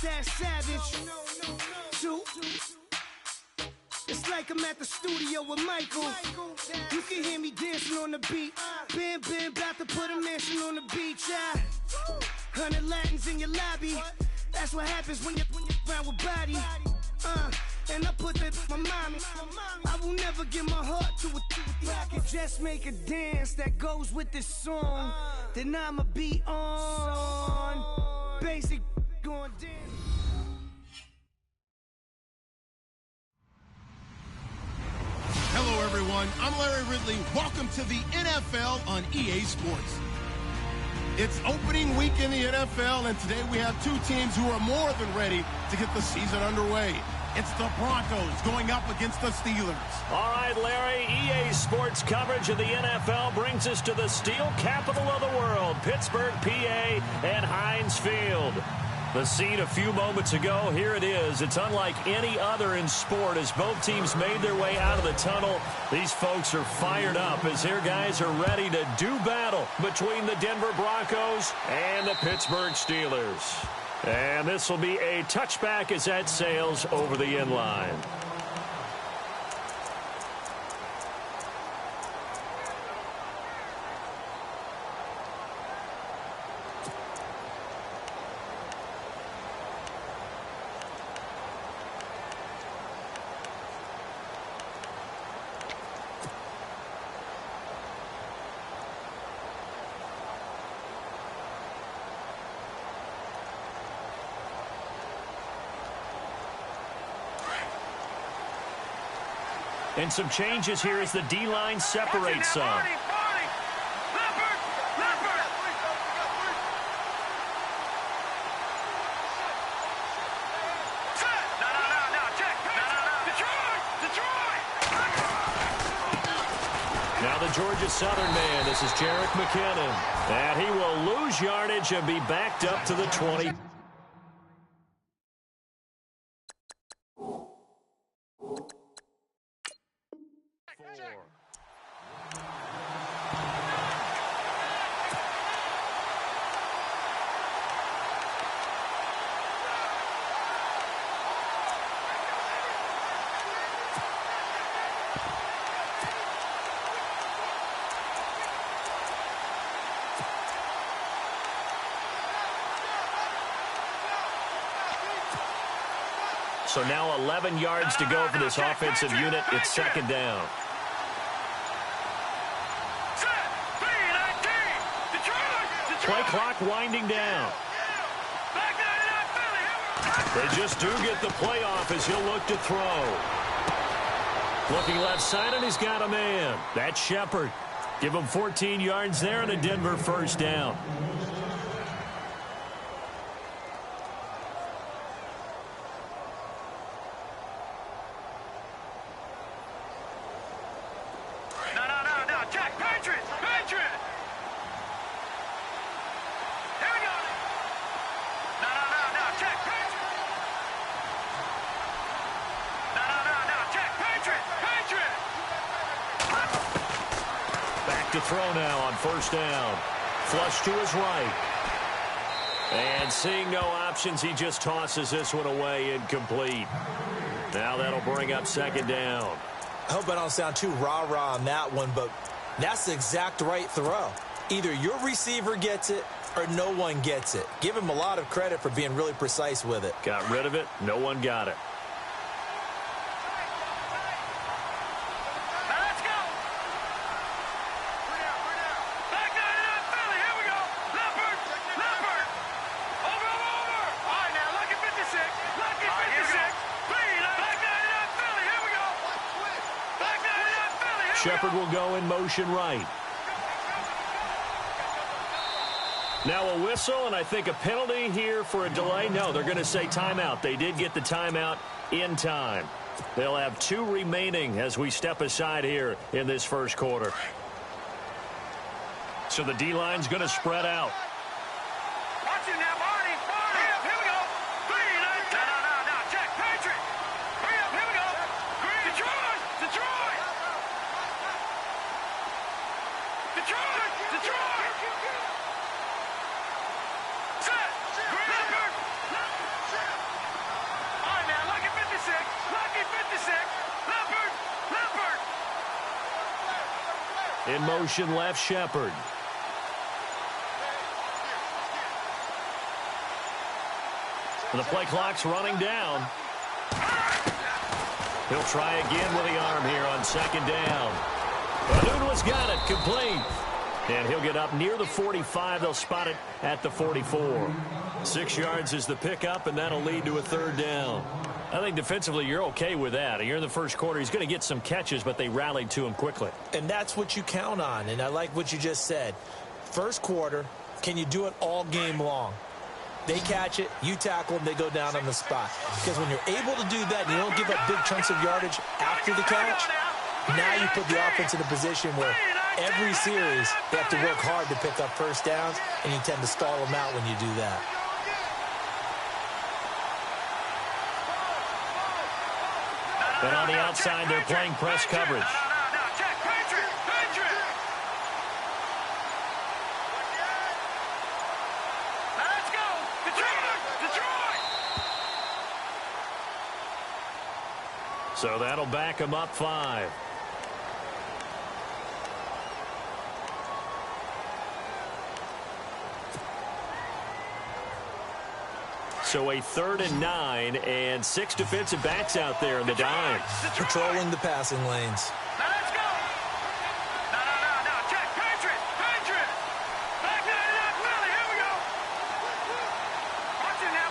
that savage. Two. It's like I'm at the studio with Michael. You can hear me dancing on the beat. Ben, about to put a mansion on the beach. 100 Latins in your lobby. That's what happens when you're around with body. And I put that my mommy. I will never give my heart to it. If I could just make a dance that goes with this song, then I'ma be on. Basic going dance. Hello, everyone. I'm Larry Ridley. Welcome to the NFL on EA Sports. It's opening week in the NFL, and today we have two teams who are more than ready to get the season underway. It's the Broncos going up against the Steelers. All right, Larry, EA Sports coverage of the NFL brings us to the steel capital of the world, Pittsburgh, PA, and Heinz Field. The scene a few moments ago, here it is. It's unlike any other in sport as both teams made their way out of the tunnel. These folks are fired up as their guys are ready to do battle between the Denver Broncos and the Pittsburgh Steelers. And this will be a touchback as that sails over the end line. And some changes here as the D-line separates some. Now the Georgia Southern man, this is Jerick McKinnon. And he will lose yardage and be backed up to the 20. So now 11 yards to go for this offensive unit. It's second down. Play clock winding down. They just do get the play off as he'll look to throw. Looking left side, and he's got a man. That's Shepard. Give him 14 yards there and a Denver first down. To throw now on first down. Flush to his right. And seeing no options, he just tosses this one away incomplete. Now that'll bring up second down. I hope I don't sound too rah-rah on that one, but that's the exact right throw. Either your receiver gets it or no one gets it. Give him a lot of credit for being really precise with it. Got rid of it. No one got it. Shepard will go in motion right. Now a whistle, and I think a penalty here for a delay. No, they're going to say timeout. They did get the timeout in time. They'll have 2 remaining as we step aside here in this first quarter. So the D-line's going to spread out. Watch it now, Barney. Here we go. No, Jack, Patrick. Hurry up, here we go. Detroit. Set. In motion left, Shepard. The play clock's running down. He'll try again with the arm here on second down. Balloon's got it, complete. And he'll get up near the 45. They'll spot it at the 44. 6 yards is the pickup, and that'll lead to a third down. I think defensively you're okay with that. You're in the first quarter. He's going to get some catches, but they rallied to him quickly. And that's what you count on, and I like what you just said. First quarter, can you do it all game long? They catch it, you tackle them, they go down on the spot. Because when you're able to do that and you don't give up big chunks of yardage after the catch, now you put the offense in a position where every series they have to work hard to pick up first downs, and you tend to stall them out when you do that. And on the outside, they're playing press coverage. So that'll back him up 5. So a 3rd and 9, and 6 defensive backs out there in the dime. Patrolling the passing lanes. Now let's go. No. Check. Patriot. Back there, Willie. Here we go. Watch it now,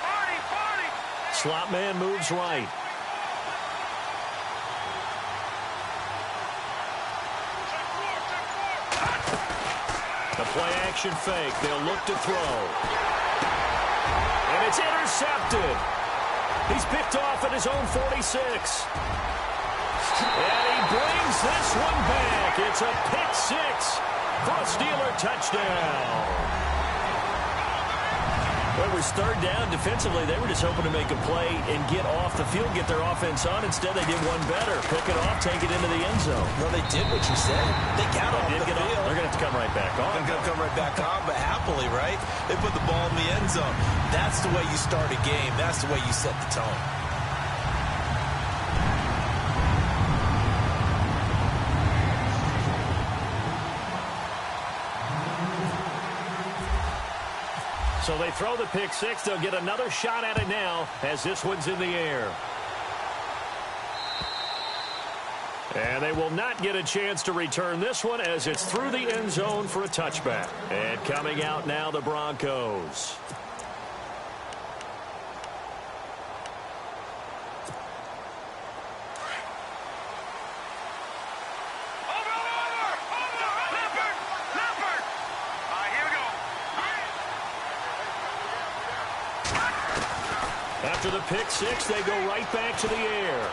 Barney. Slot man moves right. The play action fake. They'll look to throw. And it's intercepted. He's picked off at his own 46. And he brings this one back. It's a pick 6 for a Steeler touchdown. Well, it was 3rd down. Defensively, they were just hoping to make a play and get off the field, get their offense on. Instead, they did one better. Pick it off, take it into the end zone. Well, they did what you said. They got off the field. They're going to have to come right back on. They're going to come right back on, but happily, right? They put the ball in the end zone. That's the way you start a game. That's the way you set the tone. So they throw the pick 6. They'll get another shot at it now as this one's in the air. And they will not get a chance to return this one as it's through the end zone for a touchback. And coming out now, the Broncos. After the pick 6, they go right back to the air.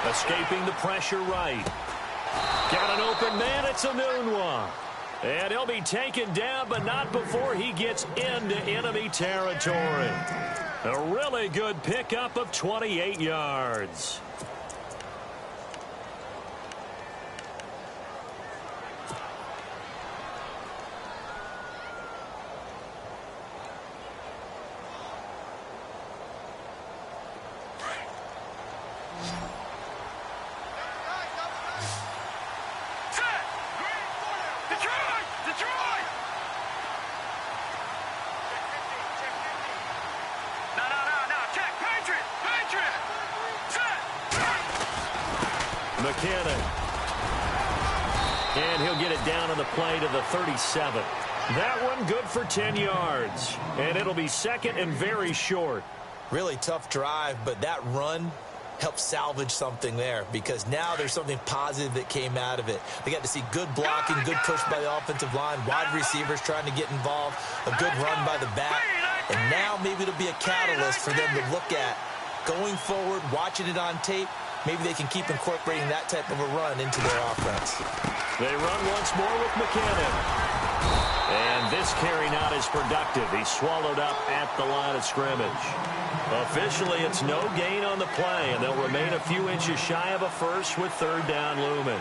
Escaping the pressure right. Got an open man. It's a noon one. And he'll be taken down, but not before he gets into enemy territory. A really good pickup of 28 yards. McKinnon. And he'll get it down on the play to the 37. That one good for 10 yards. And it'll be 2nd and very short. Really tough drive, but that run helped salvage something there because now there's something positive that came out of it. They got to see good blocking, good push by the offensive line, wide receivers trying to get involved, a good run by the back. And now maybe it'll be a catalyst for them to look at going forward, watching it on tape. Maybe they can keep incorporating that type of a run into their offense. They run once more with McKinnon. And this carry not as productive. He's swallowed up at the line of scrimmage. Officially, it's no gain on the play, and they'll remain a few inches shy of a first with 3rd down looming.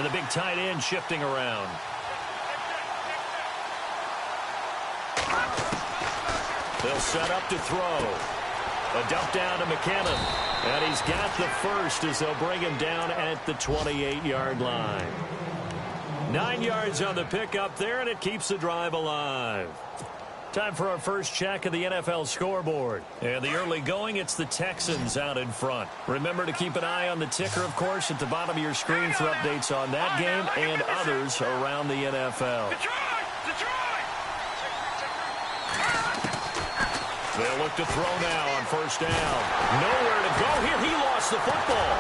And the big tight end shifting around. They'll set up to throw. A dump down to McKinnon. And he's got the first as they'll bring him down at the 28-yard line. 9 yards on the pickup there, and it keeps the drive alive. Time for our first check of the NFL scoreboard. And the early going, it's the Texans out in front. Remember to keep an eye on the ticker, of course, at the bottom of your screen for updates on that game and others around the NFL. They'll look to throw now on first down. Nowhere to go here. He lost the football.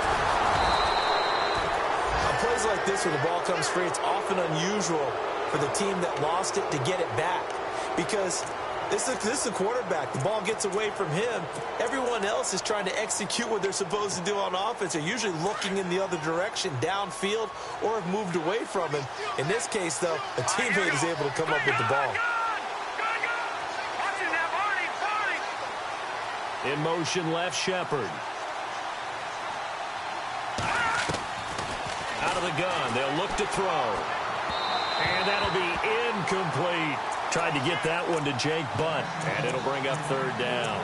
On plays like this where the ball comes free, it's often unusual for the team that lost it to get it back. Because this is the quarterback. The ball gets away from him. Everyone else is trying to execute what they're supposed to do on offense. They're usually looking in the other direction, downfield, or have moved away from him. In this case, though, a teammate is able to come up with the ball. In motion, left Shepard. Out of the gun, they'll look to throw. And that'll be incomplete. Tried to get that one to Jake Butt, and it'll bring up third down.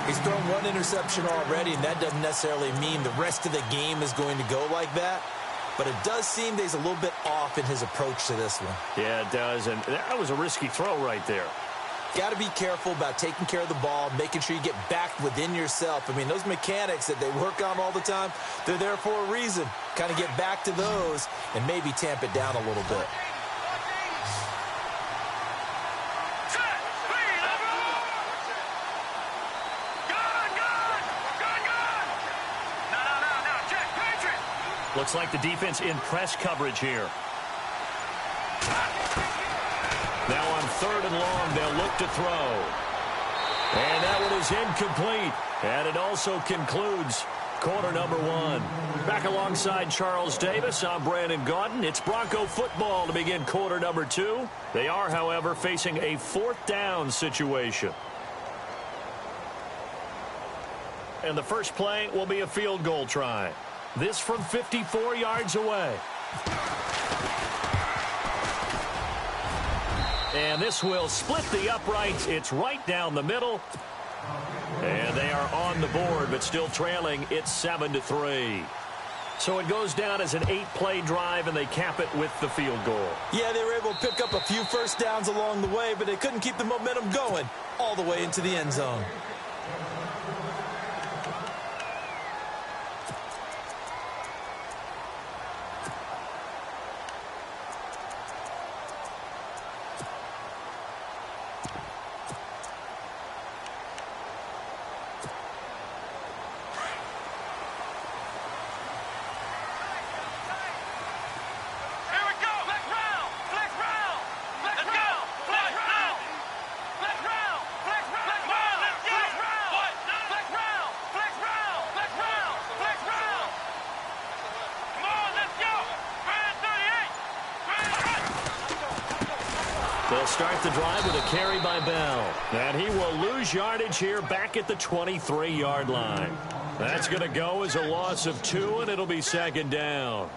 He's thrown one interception already, and that doesn't necessarily mean the rest of the game is going to go like that. But it does seem that he's a little bit off in his approach to this one. Yeah, it does, and that was a risky throw right there. Got to be careful about taking care of the ball, making sure you get back within yourself. I mean, those mechanics that they work on all the time, they're there for a reason. Kind of get back to those and maybe tamp it down a little bit. Looks like the defense in press coverage here. Now on third and long, they'll look to throw. And that one is incomplete. And it also concludes quarter number one. Back alongside Charles Davis, I'm Brandon Gaudin. It's Bronco football to begin quarter number two. They are, however, facing a fourth down situation. And the first play will be a field goal try. This from 54 yards away. And this will split the uprights. It's right down the middle. And they are on the board, but still trailing. It's 7-3. So it goes down as an 8-play drive, and they cap it with the field goal. Yeah, they were able to pick up a few first downs along the way, but they couldn't keep the momentum going all the way into the end zone. They'll start the drive with a carry by Bell. And he will lose yardage here back at the 23-yard line. That's going to go as a loss of 2, and it'll be second down.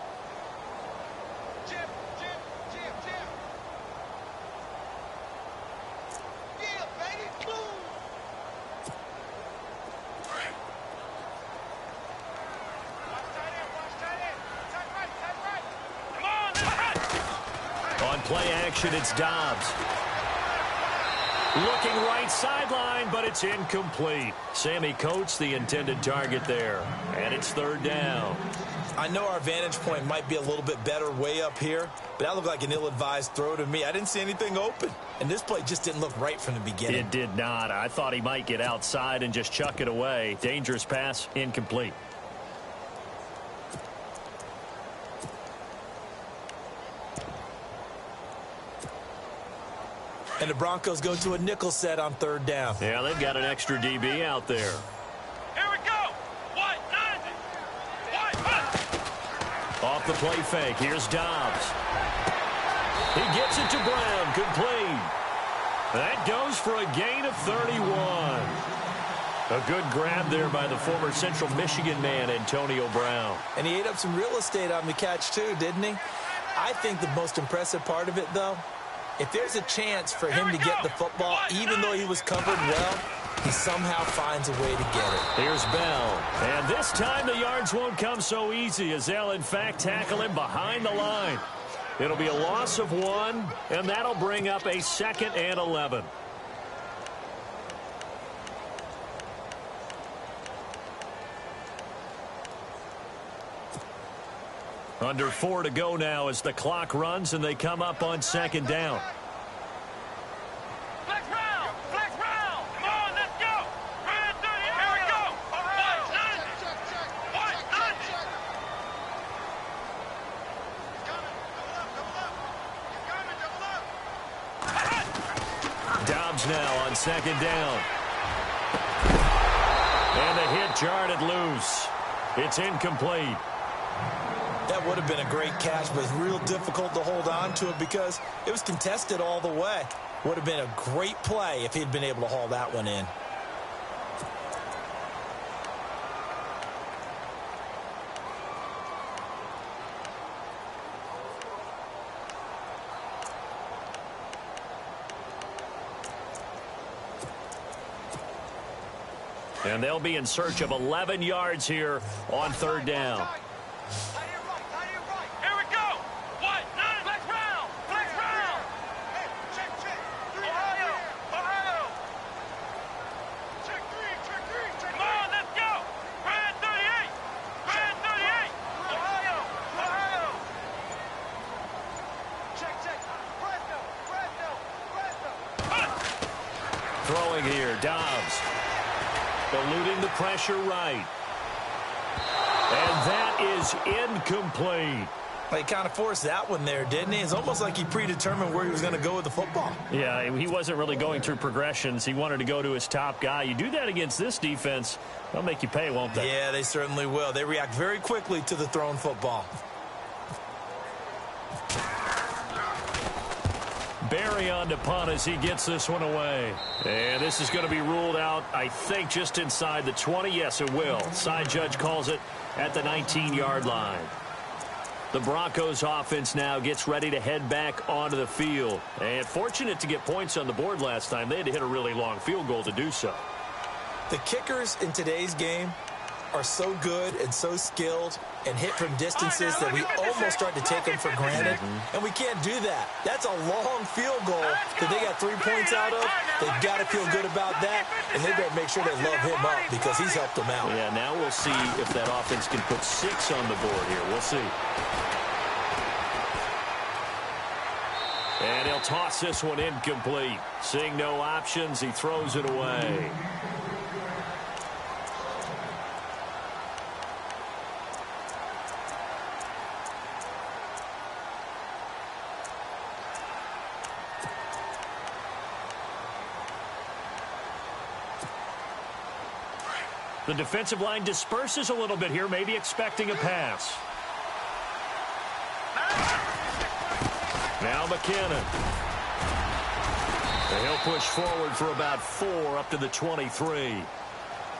Play action, it's Dobbs. Looking right sideline, but it's incomplete. Sammy Coates, the intended target there. And it's third down. I know our vantage point might be a little bit better way up here, but that looked like an ill-advised throw to me. I didn't see anything open. And this play just didn't look right from the beginning. It did not. I thought he might get outside and just chuck it away. Dangerous pass, incomplete. And the Broncos go to a nickel set on third down. Yeah, they've got an extra DB out there. Here we go. White, 90. White, Off the play fake. Here's Dobbs. He gets it to Brown. Complete. That goes for a gain of 31. A good grab there by the former Central Michigan man, Antonio Brown. And he ate up some real estate on the catch, too, didn't he? I think the most impressive part of it, though, if there's a chance for him to get the football, even though he was covered well, he somehow finds a way to get it. Here's Bell. And this time the yards won't come so easy as they'll, in fact, tackle him behind the line. It'll be a loss of 1, and that'll bring up a 2nd and 11. Under 4 to go now as the clock runs and they come up on 2nd down. Flex round! Flex round! Come on, let's go! Red 30, here we go! White 90! White 90! Dobbs now on 2nd down. And the hit jarred it loose. It's incomplete. That would have been a great catch, but it's real difficult to hold on to it because it was contested all the way. Would have been a great play if he'd been able to haul that one in. And they'll be in search of 11 yards here on 3rd down. Here we go! White 90! Flex round! Flex round! Ohio! Ohio! Check 3! Come on, let's go! Red 38! Red 38! Ohio! Ohio! Check! Fresno! Throwing here, Dobbs. Eluding the pressure right. And that is incomplete. He kind of forced that one there, didn't he? It's almost like he predetermined where he was going to go with the football. Yeah, he wasn't really going through progressions. He wanted to go to his top guy. You do that against this defense, they'll make you pay, won't they? Yeah, they certainly will. They react very quickly to the thrown football. Barry on to punt as he gets this one away. And this is going to be ruled out, I think, just inside the 20. Yes, it will. Side judge calls it at the 19-yard line. The Broncos offense now gets ready to head back onto the field. And fortunate to get points on the board last time. They had to hit a really long field goal to do so. The kickers in today's game are so good and so skilled and hit from distances that we almost start to take them for granted, and we can't do that. That's a long field goal that they got 3 points out of. They've got to feel good about that, and they better make sure they love him up because he's helped them out. Yeah, now we'll see if that offense can put 6 on the board here. We'll see. And he'll toss this one incomplete. Seeing no options, he throws it away. The defensive line disperses a little bit here, maybe expecting a pass. Now McKinnon. And he'll push forward for about 4 up to the 23.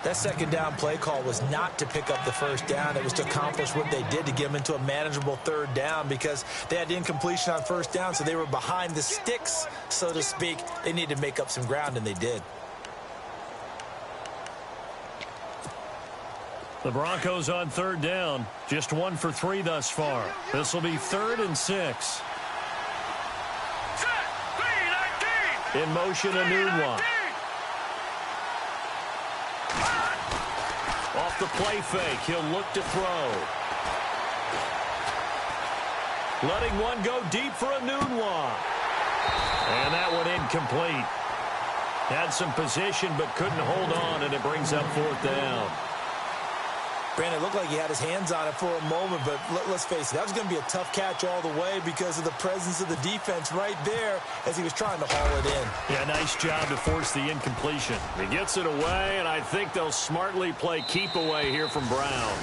That 2nd down play call was not to pick up the 1st down. It was to accomplish what they did to get them into a manageable 3rd down because they had incompletion on 1st down, so they were behind the sticks, so to speak. They needed to make up some ground, and they did. The Broncos on 3rd down. Just 1 for 3 thus far. This will be 3rd and 6. In motion, Anunwa. Off the play fake, he'll look to throw. Letting one go deep for Anunwa. And that one incomplete. Had some position but couldn't hold on, and it brings up 4th down. Brandon, it looked like he had his hands on it for a moment, but let's face it, that was going to be a tough catch all the way because of the presence of the defense right there as he was trying to haul it in. Yeah, nice job to force the incompletion. He gets it away, and I think they'll smartly play keep away here from Brown.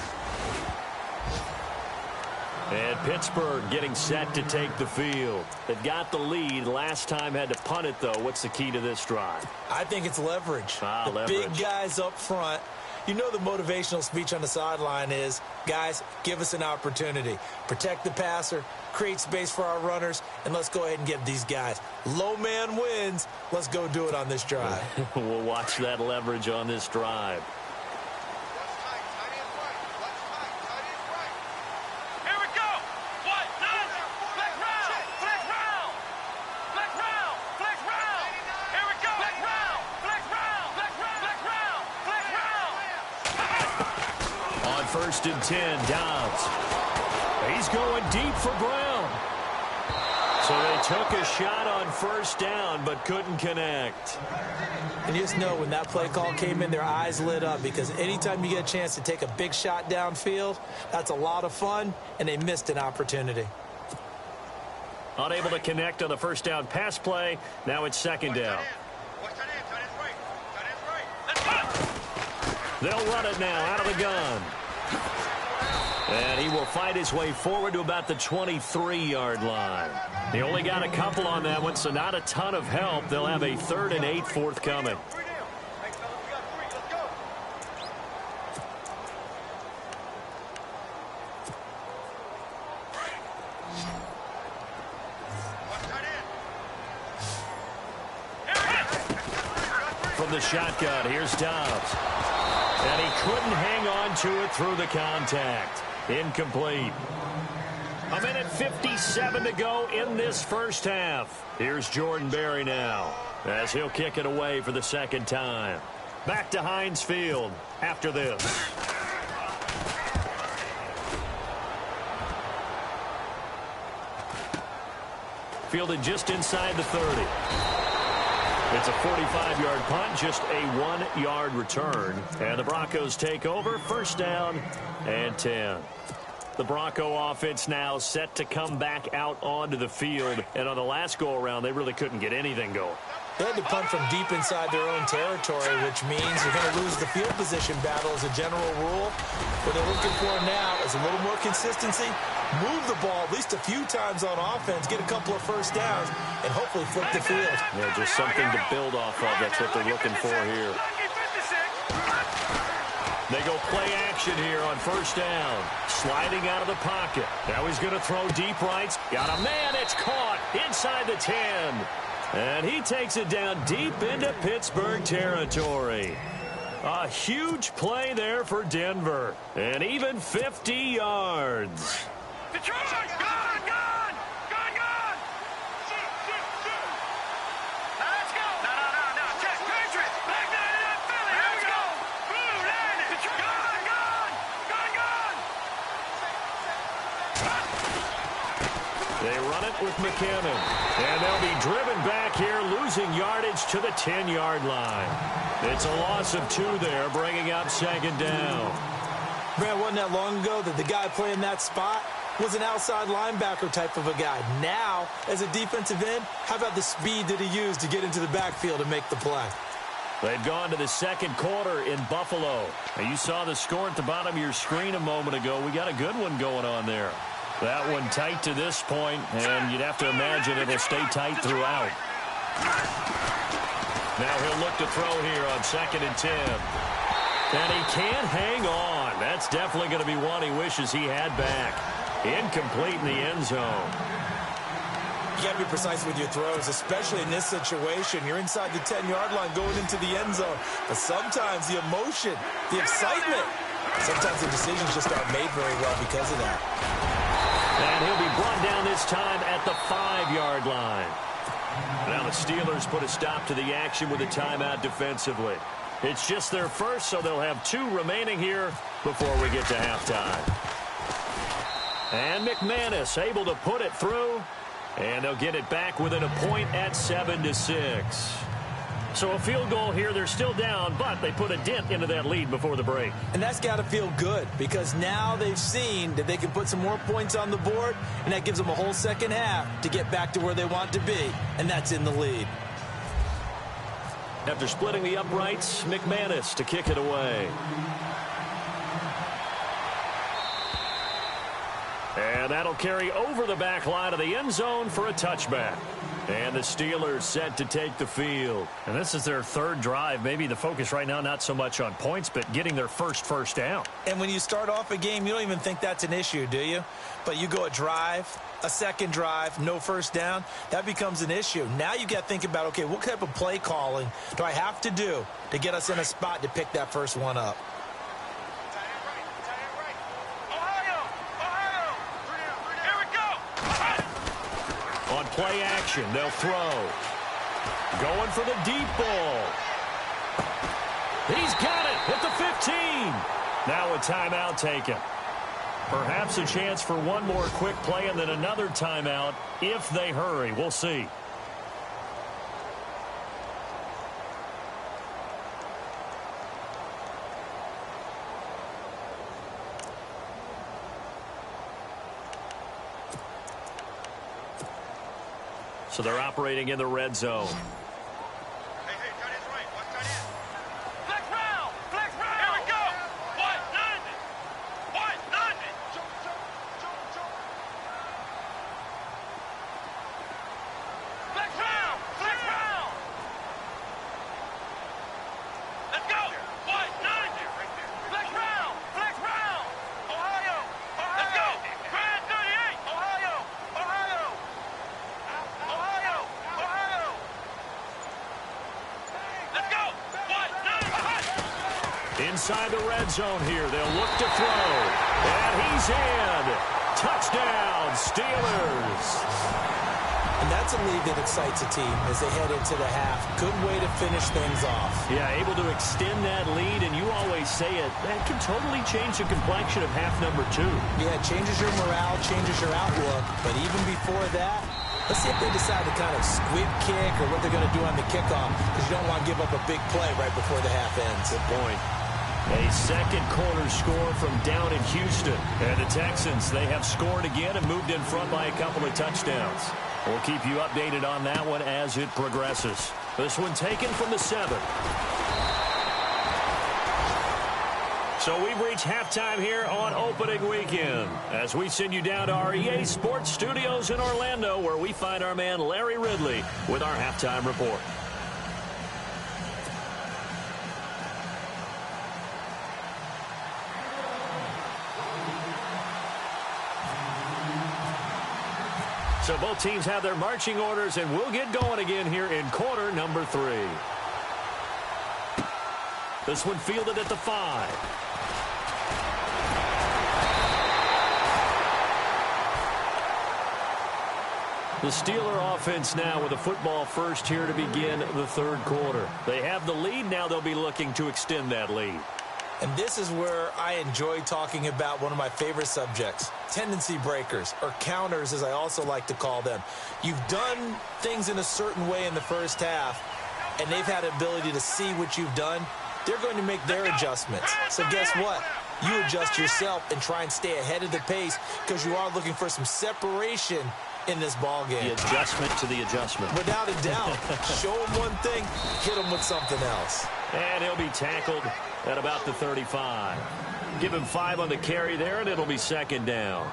And Pittsburgh getting set to take the field. They've got the lead. Last time had to punt it, though. What's the key to this drive? I think it's leverage. The leverage. Big guys up front You know the motivational speech on the sideline is, guys, give us an opportunity. Protect the passer, create space for our runners, and let's go ahead and give these guys. Low man wins. Let's go do it on this drive. We'll watch that leverage on this drive. First and 10, Dobbs. He's going deep for Brown. So they took a shot on first down, but couldn't connect. And you just know when that play call came in, their eyes lit up, because anytime you get a chance to take a big shot downfield, that's a lot of fun, and they missed an opportunity. Unable to connect on the first down pass play. Now it's second down. They'll run it now out of the gun. And he will fight his way forward to about the 23-yard line. He only got a couple on that one, so not a ton of help. They'll have a 3rd and 8 forthcoming. From the shotgun, here's Dobbs. And he couldn't hang on to it through the contact. Incomplete. A minute 57 to go in this first half. Here's Jordan Berry now as he'll kick it away for the second time. Back to Heinz Field after this. Fielded just inside the 30. It's a 45-yard punt, just a 1-yard return. And the Broncos take over, first down and 10. The Bronco offense now set to come back out onto the field. And on the last go-around, they really couldn't get anything going. They had to punt from deep inside their own territory, which means you're going to lose the field position battle as a general rule. What they're looking for now is a little more consistency, move the ball at least a few times on offense, get a couple of first downs, and hopefully flip the field. Yeah, just something to build off of. That's what they're looking for here. They go play action here on first down. Sliding out of the pocket. Now he's going to throw deep rights. Got a man. It's caught inside the 10. And he takes it down deep into Pittsburgh territory. A huge play there for Denver. And even 50 yards. Detroit, gone! Let's go! No. Check, Patriots! Back down in Philly! Here we go! Blue line! Detroit! Gone! They run it with McKinnon. And they'll be driven back here, losing yardage to the 10-yard line. It's a loss of 2 there, bringing up second down. Man, wasn't that long ago that the guy playing that spot was an outside linebacker type of a guy. Now, as a defensive end, how about the speed that he used to get into the backfield and make the play? They've gone to the second quarter in Buffalo. Now, you saw the score at the bottom of your screen a moment ago. We got a good one going on there. That one tight to this point, and you'd have to imagine it'll stay tight throughout. Now he'll look to throw here on 2nd and 10. And he can't hang on. That's definitely going to be one he wishes he had back. Incomplete in the end zone. You got to be precise with your throws, especially in this situation. You're inside the 10-yard line going into the end zone. But sometimes the emotion, the excitement, sometimes the decisions just aren't made very well because of that. And he'll be brought down this time at the 5-yard line. Now the Steelers put a stop to the action with a timeout defensively. It's just their first, so they'll have 2 remaining here before we get to halftime. And McManus able to put it through, and they'll get it back within a point at 7-6. So a field goal here. They're still down, but they put a dent into that lead before the break. And that's got to feel good, because now they've seen that they can put some more points on the board, and that gives them a whole second half to get back to where they want to be, and that's in the lead. After splitting the uprights, McManus to kick it away. And that'll carry over the back line of the end zone for a touchback. And the Steelers set to take the field. And this is their third drive. Maybe the focus right now not so much on points, but getting their first down. And when you start off a game, you don't even think that's an issue, do you? But you go a drive, a second drive, no first down, that becomes an issue. Now you got to think about, okay, what type of play calling do I have to do to get us in a spot to pick that first one up? On play action, they'll throw. Going for the deep ball. He's got it at the 15. Now a timeout taken. Perhaps a chance for one more quick play and then another timeout if they hurry. We'll see. So they're operating in the red zone. Inside the red zone here. They'll look to throw. And he's in. Touchdown, Steelers. And that's a lead that excites a team as they head into the half. Good way to finish things off. Yeah, able to extend that lead, and you always say it, that can totally change the complexion of half number 2. Yeah, it changes your morale, changes your outlook. But even before that, let's see if they decide to kind of squib kick or what they're going to do on the kickoff, because you don't want to give up a big play right before the half ends. Good point. A second quarter score from down in Houston. And the Texans, they have scored again and moved in front by a couple of touchdowns. We'll keep you updated on that one as it progresses. This one taken from the 7. So we've reached halftime here on opening weekend as we send you down to our EA Sports Studios in Orlando, where we find our man Larry Ridley with our halftime report. So both teams have their marching orders, and we'll get going again here in quarter number 3. This one fielded at the 5. The Steeler offense now with a football first here to begin the third quarter. They have the lead. Now they'll be looking to extend that lead. And this is where I enjoy talking about one of my favorite subjects, tendency breakers, or counters as I also like to call them. You've done things in a certain way in the first half, and they've had the ability to see what you've done. They're going to make their adjustments. So guess what? You adjust yourself and try and stay ahead of the pace because you are looking for some separation in this ball game. The adjustment to the adjustment. Without a doubt. Show them one thing, hit them with something else. And he'll be tackled at about the 35. Give him 5 on the carry there, and it'll be second down.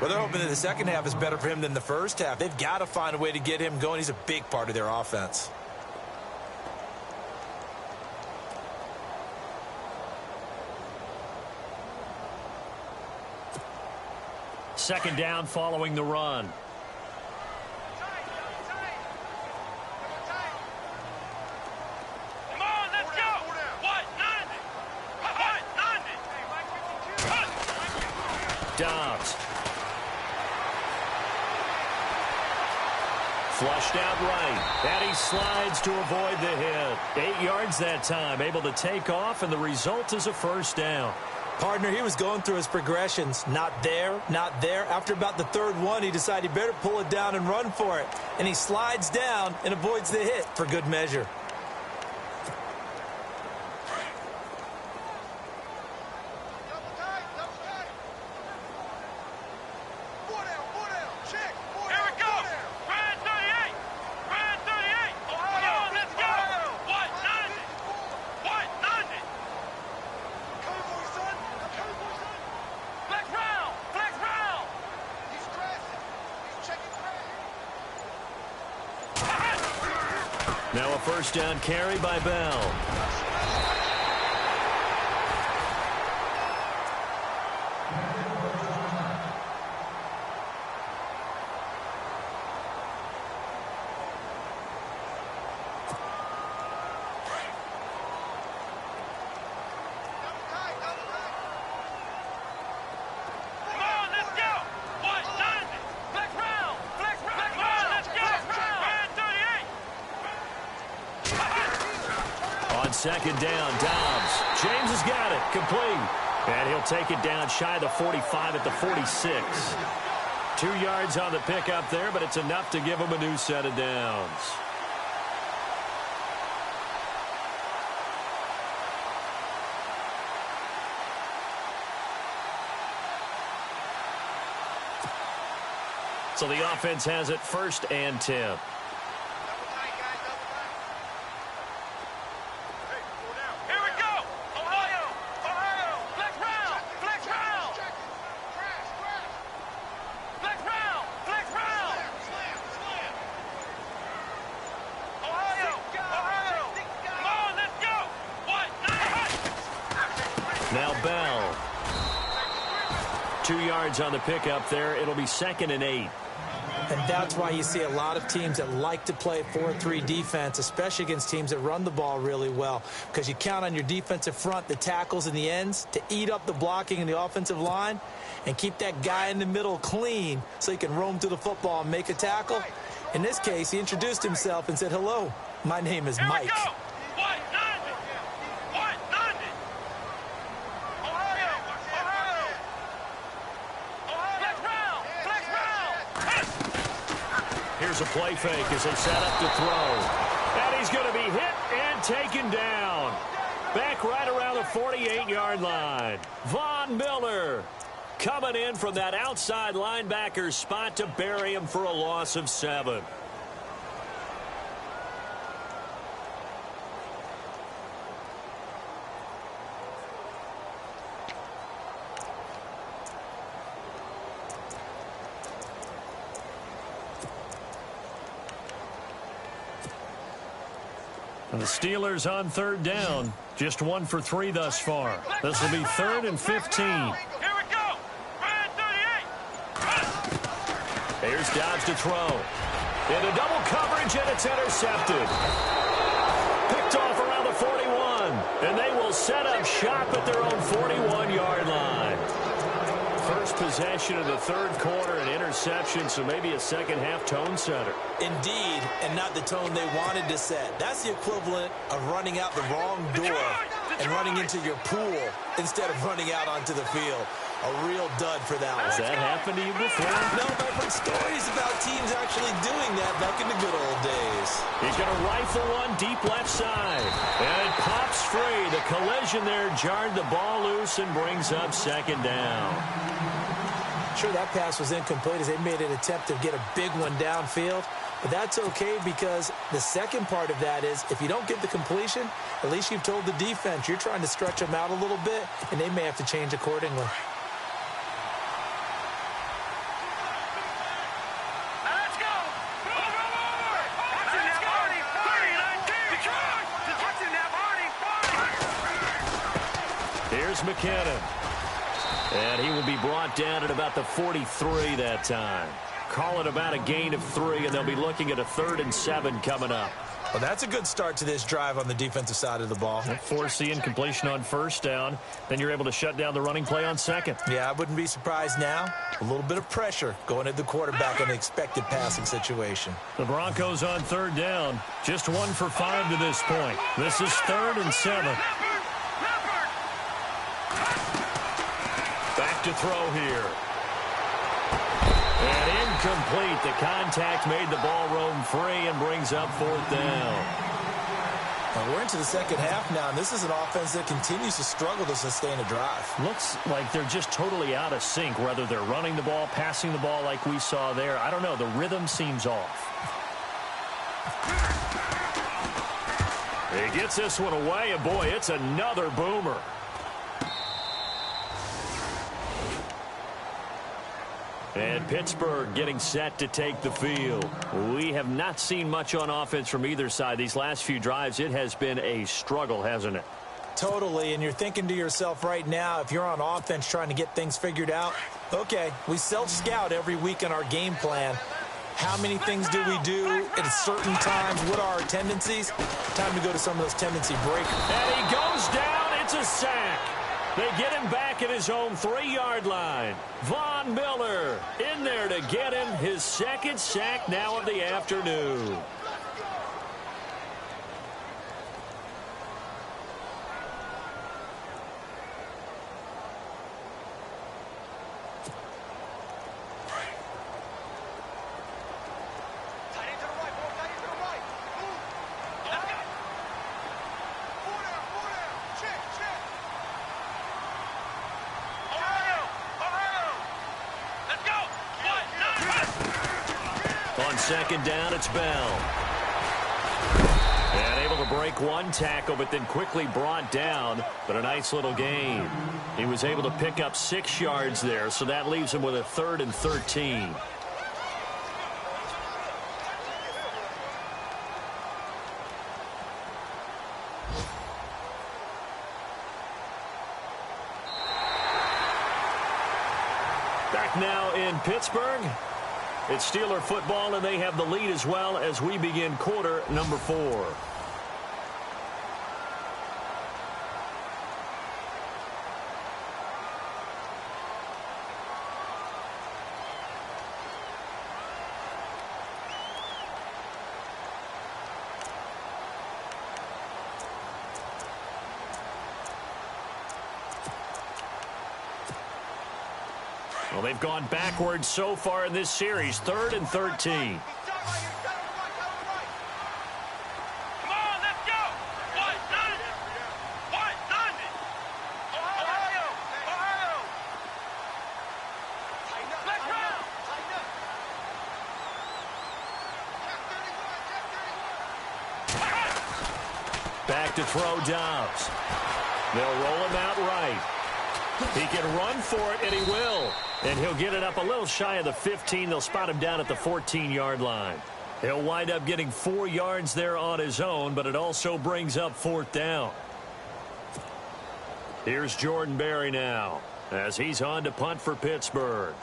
Well, they're hoping that the second half is better for him than the first half. They've got to find a way to get him going. He's a big part of their offense. Second down following the run. Dobbs. Flushed out right. And he slides to avoid the hit. 8 yards that time. Able to take off, and the result is a first down. Partner, he was going through his progressions. Not there, not there. After about the third one, he decided he better pull it down and run for it. And he slides down and avoids the hit for good measure. first down carry by Bell. Second down, Dobbs. James has got it, complete. And he'll take it down shy of the 45 at the 46. 2 yards on the pickup there, but it's enough to give him a new set of downs. So the offense has it 1st and 10. Now Bell. 2 yards on the pickup there. It'll be 2nd and 8. And that's why you see a lot of teams that like to play 4-3 defense, especially against teams that run the ball really well, because you count on your defensive front, the tackles and the ends, to eat up the blocking in the offensive line and keep that guy in the middle clean so he can roam through the football and make a tackle. In this case, he introduced himself and said, "Hello, my name is Mike." Here's a play fake as they set up to throw. And he's going to be hit and taken down. Back right around the 48-yard line. Von Miller coming in from that outside linebacker spot to bury him for a loss of 7. And the Steelers on 3rd down. Just 1 for 3 thus far. This will be 3rd and 15. Here we go. Red 38. Here's Dobbs to throw. Into double coverage, and it's intercepted. Picked off around the 41. And they will set up shop at their own 41-yard line. First possession of the 3rd quarter, an interception, so maybe a second-half tone setter. Indeed, and not the tone they wanted to set. That's the equivalent of running out the wrong door and running into your pool instead of running out onto the field. A real dud for that one. Has that happened to you before? No, but I've heard stories about teams actually doing that back in the good old days. He's going to rifle one deep left side. And it pops free. The collision there jarred the ball loose and brings up 2nd down. Sure, that pass was incomplete as they made an attempt to get a big one downfield. But that's okay because the second part of that is if you don't get the completion, at least you've told the defense you're trying to stretch them out a little bit, and they may have to change accordingly. Let's go. Watching that Barney. 39. Watching that Barney. Here's McKinnon. And he will be brought down at about the 43 that time. Call it about a gain of 3, and they'll be looking at a 3rd and 7 coming up. Well, that's a good start to this drive on the defensive side of the ball. Force the incompletion on 1st down. Then you're able to shut down the running play on 2nd. Yeah, I wouldn't be surprised now. A little bit of pressure going at the quarterback in an expected passing situation. The Broncos on 3rd down. Just 1 for 5 to this point. This is 3rd and 7. Back to throw here. And incomplete. The contact made the ball roam free and brings up 4th down. Well, we're into the second half now, and this is an offense that continues to struggle to sustain a drive. Looks like they're just totally out of sync, whether they're running the ball, passing the ball like we saw there. I don't know. The rhythm seems off. He gets this one away, and boy, it's another boomer. And Pittsburgh getting set to take the field. We have not seen much on offense from either side. These last few drives, it has been a struggle, hasn't it? Totally, and you're thinking to yourself right now, if you're on offense trying to get things figured out, okay, we self-scout every week in our game plan. How many things do we do at certain times? What are our tendencies? Time to go to some of those tendency breakers. And he goes down. It's a sack. They get him back at his own 3-yard line. Von Miller in there to get him his second sack now of the afternoon. On second down, it's Bell. And able to break one tackle, but then quickly brought down. But a nice little gain. He was able to pick up 6 yards there, so that leaves him with a 3rd and 13. Back now in Pittsburgh. It's Steeler football, and they have the lead as well as we begin quarter number 4. Well, they've gone backwards so far in this series. 3rd and 13. Back to throw Dobbs. They'll roll him out right. He can run for it, and he will. And he'll get it up a little shy of the 15. They'll spot him down at the 14-yard line. He'll wind up getting 4 yards there on his own, but it also brings up 4th down. Here's Jordan Berry now as he's on to punt for Pittsburgh.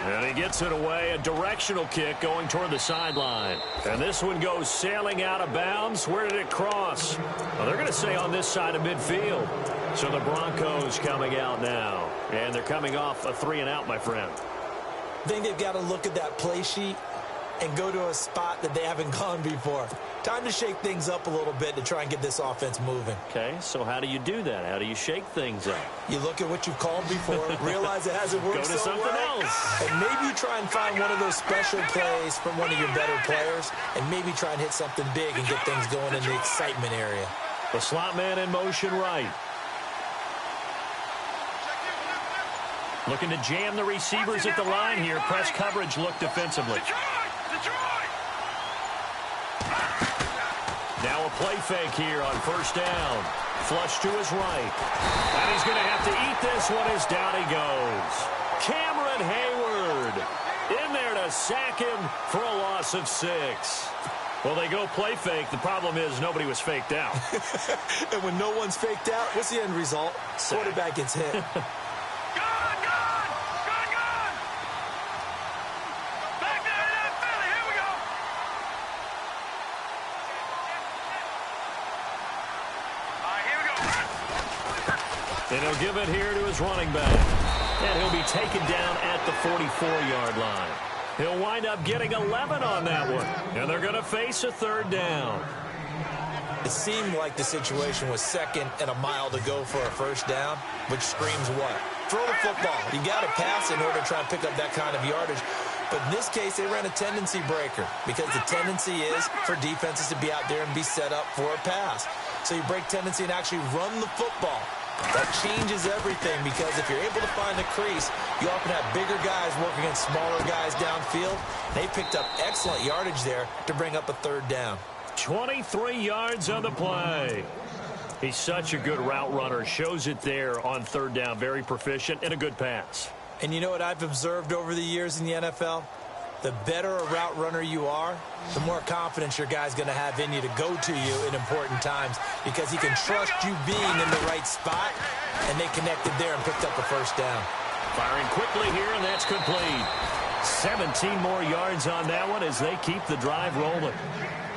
And he gets it away, a directional kick going toward the sideline. And this one goes sailing out of bounds. Where did it cross? Well, they're going to say on this side of midfield. So the Broncos coming out now. And they're coming off a 3-and-out, my friend. I think they've got to look at that play sheet and go to a spot that they haven't gone before. Time to shake things up a little bit to try and get this offense moving. Okay, so how do you do that? How do you shake things up? You look at what you've called before, realize it hasn't worked so well. Go to something else. And maybe you try and find one of those special plays from one of your better players, and maybe try and hit something big and get things going in the excitement area. The slot man in motion right. Looking to jam the receivers at the line here. Press coverage look defensively. Now a play fake here on 1st down. Flush to his right. And he's going to have to eat this one as down he goes. Cameron Hayward in there to sack him for a loss of 6. Well, they go play fake. The problem is nobody was faked out. And when no one's faked out, what's the end result? Quarterback gets hit. And he'll give it here to his running back. And he'll be taken down at the 44-yard line. He'll wind up getting 11 on that one. And they're going to face a 3rd down. It seemed like the situation was 2nd and a mile to go for a 1st down, which screams what? Throw the football. You got to pass in order to try and pick up that kind of yardage. But in this case, they ran a tendency breaker because the tendency is for defenses to be out there and be set up for a pass. So you break tendency and actually run the football. That changes everything because if you're able to find a crease, you often have bigger guys working against smaller guys downfield. They picked up excellent yardage there to bring up a 3rd down. 23 yards on the play. He's such a good route runner. Shows it there on third down. Very proficient and a good pass. And you know what I've observed over the years in the NFL? The better a route runner you are, the more confidence your guy's going to have in you to go to you in important times because he can trust you being in the right spot, and they connected there and picked up a first down. Firing quickly here, and that's complete. 17 more yards on that one as they keep the drive rolling.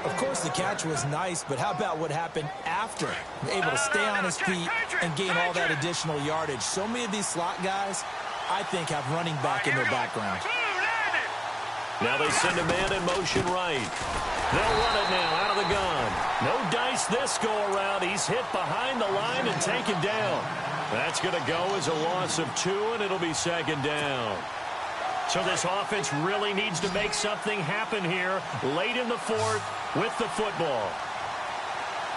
Of course, the catch was nice, but how about what happened after? Able to stay on his feet and gain all that additional yardage. So many of these slot guys, I think, have running back in their background. Now they send a man in motion right. They'll run it now out of the gun. No dice this go-around. He's hit behind the line and taken down. That's going to go as a loss of 2, and it'll be second down. So this offense really needs to make something happen here late in the fourth with the football.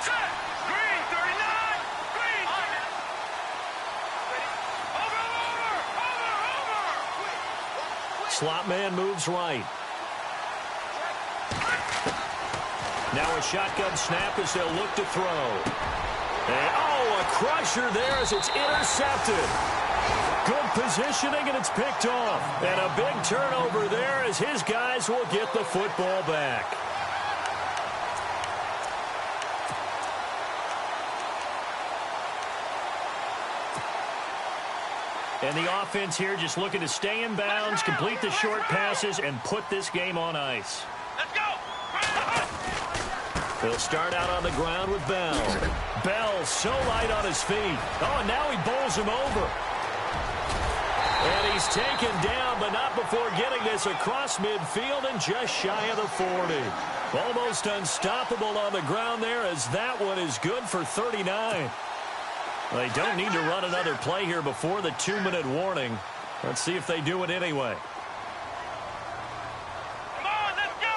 Set. Green, 39. Green. Over. Slot man moves right. Now a shotgun snap as they'll look to throw. And, a crusher there as it's intercepted. Good positioning, and it's picked off. And a big turnover there as his guys will get the football back. And the offense here just looking to stay in bounds, complete the short passes, and put this game on ice. Let's go. They'll start out on the ground with Bell. Bell so light on his feet. Oh, and now he bowls him over. And he's taken down, but not before getting this across midfield and just shy of the 40. Almost unstoppable on the ground there as that one is good for 39. They don't need to run another play here before the 2-minute warning. Let's see if they do it anyway. Come on, let's go.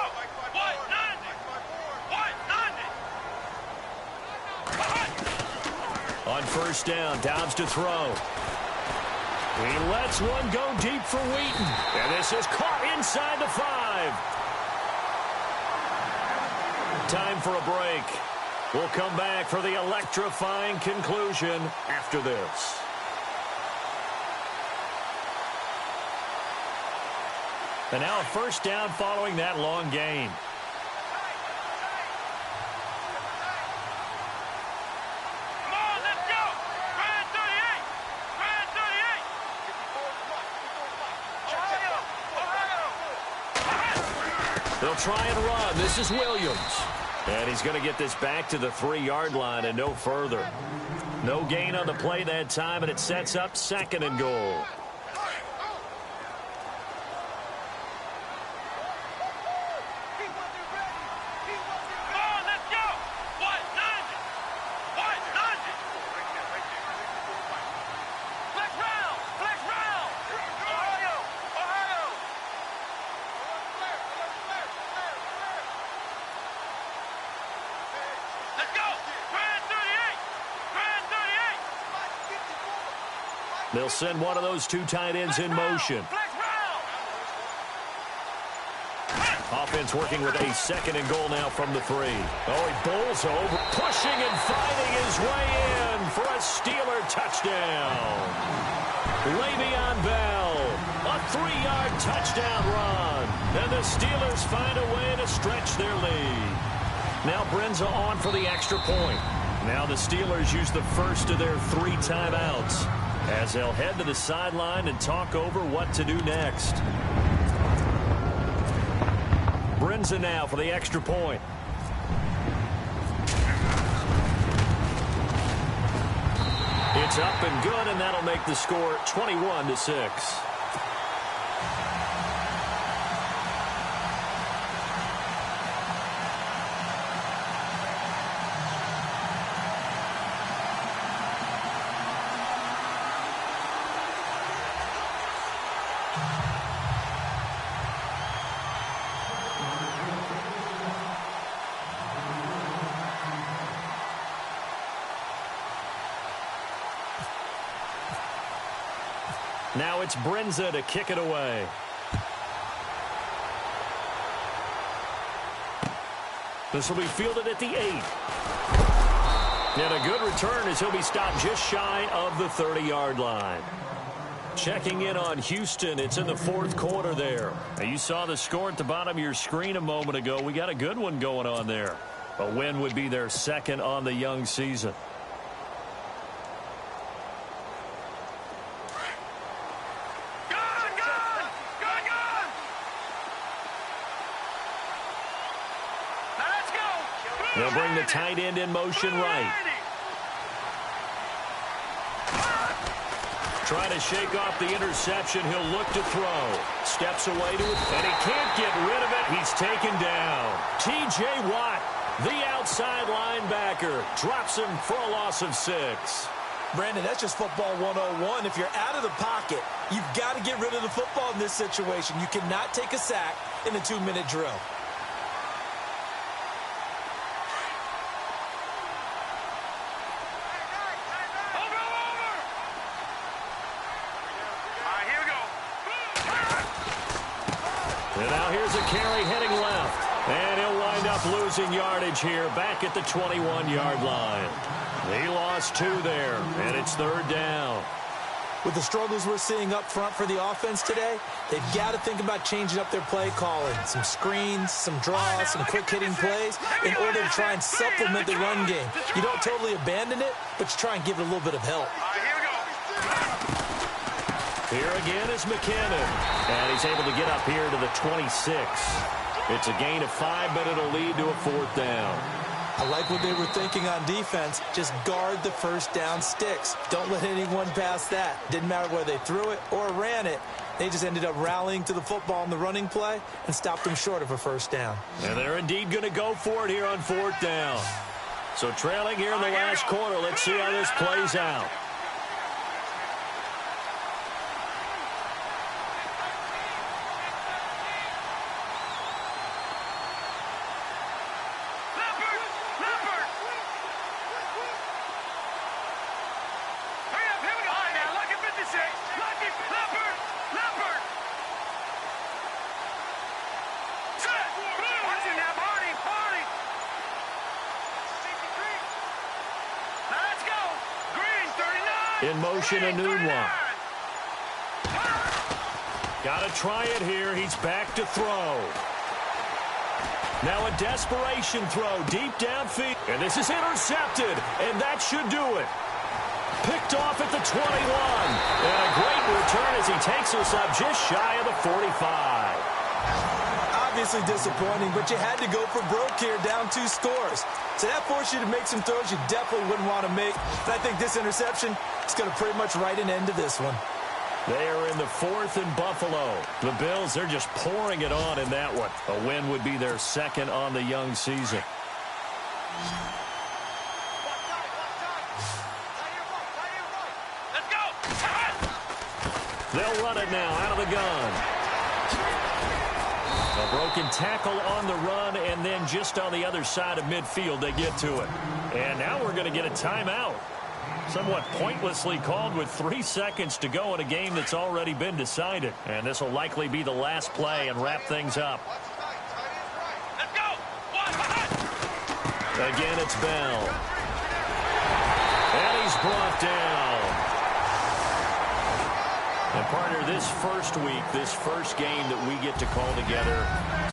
On first down, Dobbs to throw. He lets one go deep for Wheaton. And this is caught inside the 5. Time for a break. We'll come back for the electrifying conclusion after this. And now a first down following that long gain. Come on, let's go. Brand 38. Brand 38. Ohio. They'll try and run. This is Williams. And he's going to get this back to the 3-yard line and no further. No gain on the play that time, and it sets up 2nd and goal. They'll send one of those 2 tight ends in motion. Offense working with a 2nd and goal now from the 3. Oh, he bowls over, pushing and fighting his way in for a Steeler touchdown. Le'Veon Bell, a 3-yard touchdown run. And the Steelers find a way to stretch their lead. Now Brenza on for the extra point. Now the Steelers use the first of their 3 timeouts as they'll head to the sideline and talk over what to do next. Brenza now for the extra point. It's up and good, and that'll make the score 21-6. Now it's Brenza to kick it away. This will be fielded at the 8. And a good return as he'll be stopped just shy of the 30-yard line. Checking in on Houston. It's in the fourth quarter there. Now, you saw the score at the bottom of your screen a moment ago. We got a good one going on there. A win would be their second on the young season. They'll bring the tight end in motion right. Trying to shake off the interception. He'll look to throw. Steps away to it, and he can't get rid of it. He's taken down. T.J. Watt, the outside linebacker, drops him for a loss of 6. Brandon, that's just football 101. If you're out of the pocket, you've got to get rid of the football in this situation. You cannot take a sack in a 2-minute drill. And now here's a carry heading left. And he'll wind up losing yardage here back at the 21-yard line. He lost 2 there, and it's 3rd down. With the struggles we're seeing up front for the offense today, they've got to think about changing up their play calling. Some screens, some draws, some quick-hitting plays in order to try and supplement the run game. You don't totally abandon it, but you try and give it a little bit of help. Here again is McKinnon, and he's able to get up here to the 26. It's a gain of 5, but it'll lead to a 4th down. I like what they were thinking on defense. Just guard the first down sticks. Don't let anyone pass that. Didn't matter whether they threw it or ran it. They just ended up rallying to the football in the running play and stopped them short of a first down. And they're indeed going to go for it here on 4th down. So trailing here in the last quarter, let's see how this plays out. In motion, Anunwa. Got to try it here. He's back to throw. Now a desperation throw deep downfield. And this is intercepted, and that should do it. Picked off at the 21. And a great return as he takes us up just shy of the 45. Obviously disappointing, but you had to go for broke here, down 2 scores. So that forced you to make some throws you definitely wouldn't want to make. And I think this interception is going to pretty much write an end to this one. They are in the 4th and Buffalo. The Bills, they're just pouring it on in that one. A win would be their 2nd on the young season. Let's go! They'll run it now out of the gun. A broken tackle on the run, and then just on the other side of midfield, they get to it. And now we're going to get a timeout. Somewhat pointlessly called with 3 seconds to go in a game that's already been decided. And this will likely be the last play and wrap things up. Let's go! Again, it's Bell. And he's brought down. And partner, this first week, this first game that we get to call together,